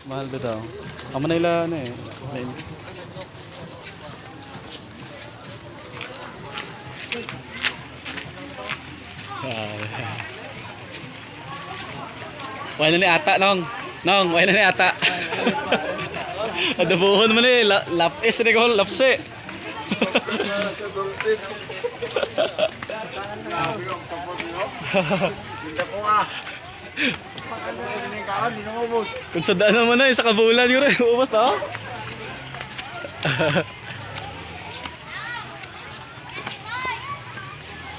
Mahal ba daw? Amo na ila ano eh. Wala na ni ata, Nong. Nong, wala na ni ata. Adabuhon mo ni, lapis ni ko, lapse. Kung sa daan naman na, isa kabulan yun rin. Ubas na.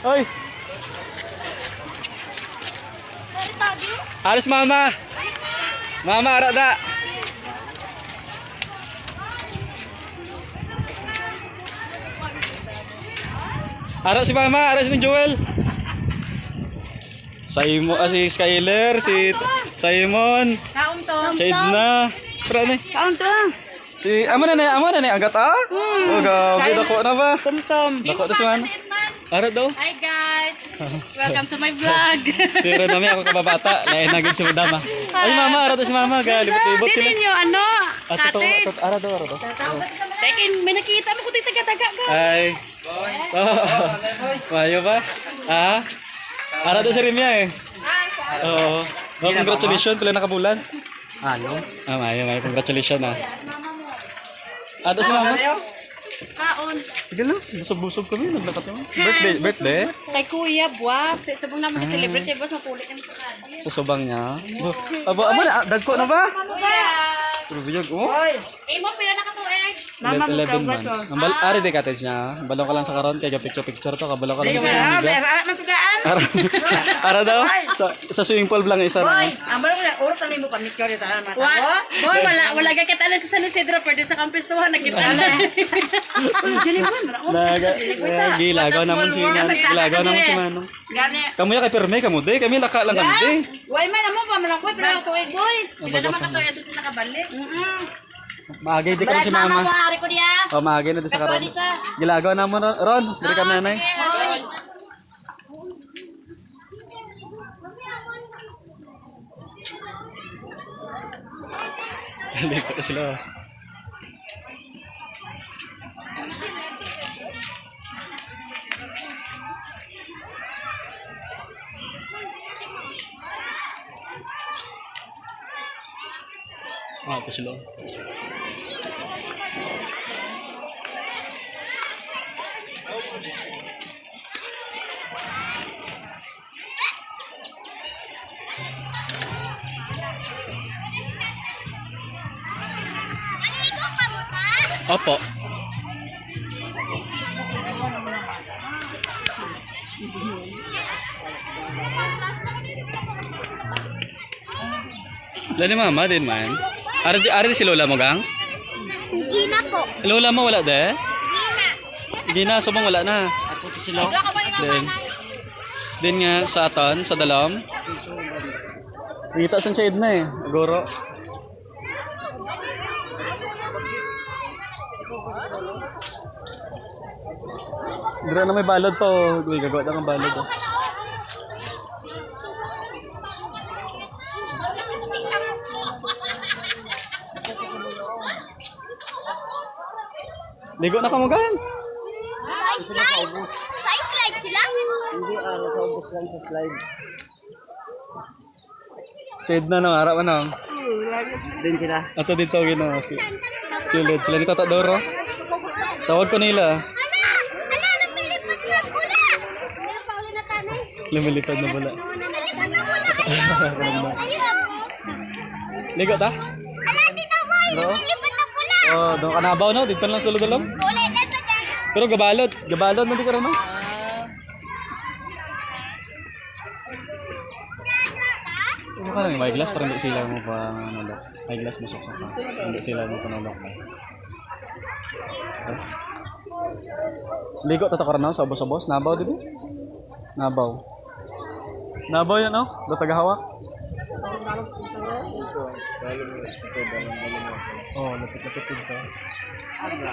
Hoy! Alis mama! Mama, arada! Ara si mama, ara si Joel. Si Skyler, si Simon. Kaon to. Si Edna. Tara na. Kaon to. Si amo na agad ah. Oh, gabi dako na ba? Tumtum. Dako na si man. Ara daw. Hi guys. Welcome to my vlog. Si Renami ako kababata, lain na gid si Madama. Ay mama, ara to si mama, galibot-libot sila. Dili niyo ano? Cottage. Ara daw. Tekin, may nakita mo ko taga-taga ka. Ay. Mayo ba? Ah? Ara daw si Rimia eh. Oo. Oh, congratulations, pala nakabulan. Ano? Mayo, congratulations ah. Ato si mama. Kaon. Sige lang, busog-busog kami, naglakat naman. Birthday? Kay Kuya Buwas, subong naman celebrate boss mapulit yung sakan. Sa subang niya. Abo, dagko na ba? Pero biyog, oh. Mo pila na ka tuig. 11 months. Ari de cottage niya. Balong ka lang sa karon kay picture to, kabalo ka lang sa media. Ara daw. Sa swimming pool lang isa na. Ambal mo na oro tali mo pa picture ta mata. Boy, wala ka kita sa San Isidro pero sa campus to nakita na. Dili mo na. Gilagaw naman si Manong. Kamu ya kay perme kamo de, kami laka lang kami de. Way man mo pa man ko pero tuig boy. Sila naman ka tuig sila nakabalik. Maagay di ka si mama. Ari ko diya. Oh, maagay na di sa karon. Gilagaw na mo Ron, diri ka nanay. Lipat na sila. Ito sila. Opo. Lani mama din man. Ari si lola mo gang? Hindi na po. Lola mo wala de? Hindi na, subong wala na. Ako to sila. Din nga sa aton, sa dalam. Kita sa shade na eh, goro. Dira na may balod pa oh. Uy, gagawa na ng balod oh. Ligo na ka mo gan? Sa slide sila? Hindi, nasa ubos lang sa slide. Shade na nang harap na. Din sila. Ato dito gino. Kilid sila ni Tata Doro. Tawag ko nila. Ala, lumilipad na pula. Meron pa uli na tanay. Lumilipad na pula. Lumilipad na pula. Ayun. Ligo ta? Ala, tita mo. Lumilipad na pula. Oh, doon ka nabaw no? Dito lang sa dulo-dulo. Ulit na sa Pero gabalod. Gabalod na di ka rin no? Ano ka lang, may glass para hindi sila mo pa nalok. May glass masok sa pa. Hindi sila mo pa nalok. Ligo tatakar na sa ubos-ubos. Nabaw di ba? Nabaw. Nabaw yan no? Datagahawak. Oh, lapit-lapit dito. Grabe.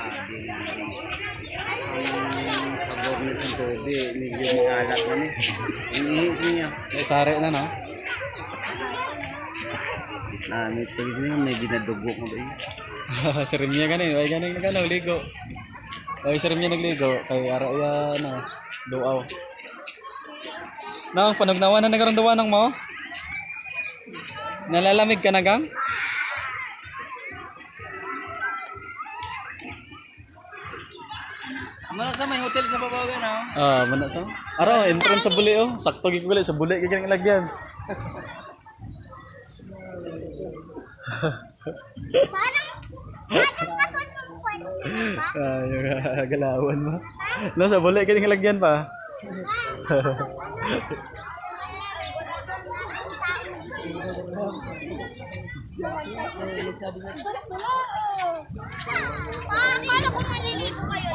Ang sabor na sa tubig, medyo maalat na ni. Inihisin niya. May sari na no? Namit ko yun, may ginadugo ko ba yun? Si Rimya ganin, ay ganin ligo. Ay si Rimya nagligo kay ara ya duaw. Nang panagnawa na nagaramdaman ng mo? Nalalamig ka na gang? Mana sa may hotel sa Babagan ah. Mana sa? Araw, entrance sa buli oh. Sakto gig buli sa buli kay kanang lagyan. Yung galawan mo. Nasa buli kay kanang lagyan pa. Paano kung maliligo kayo?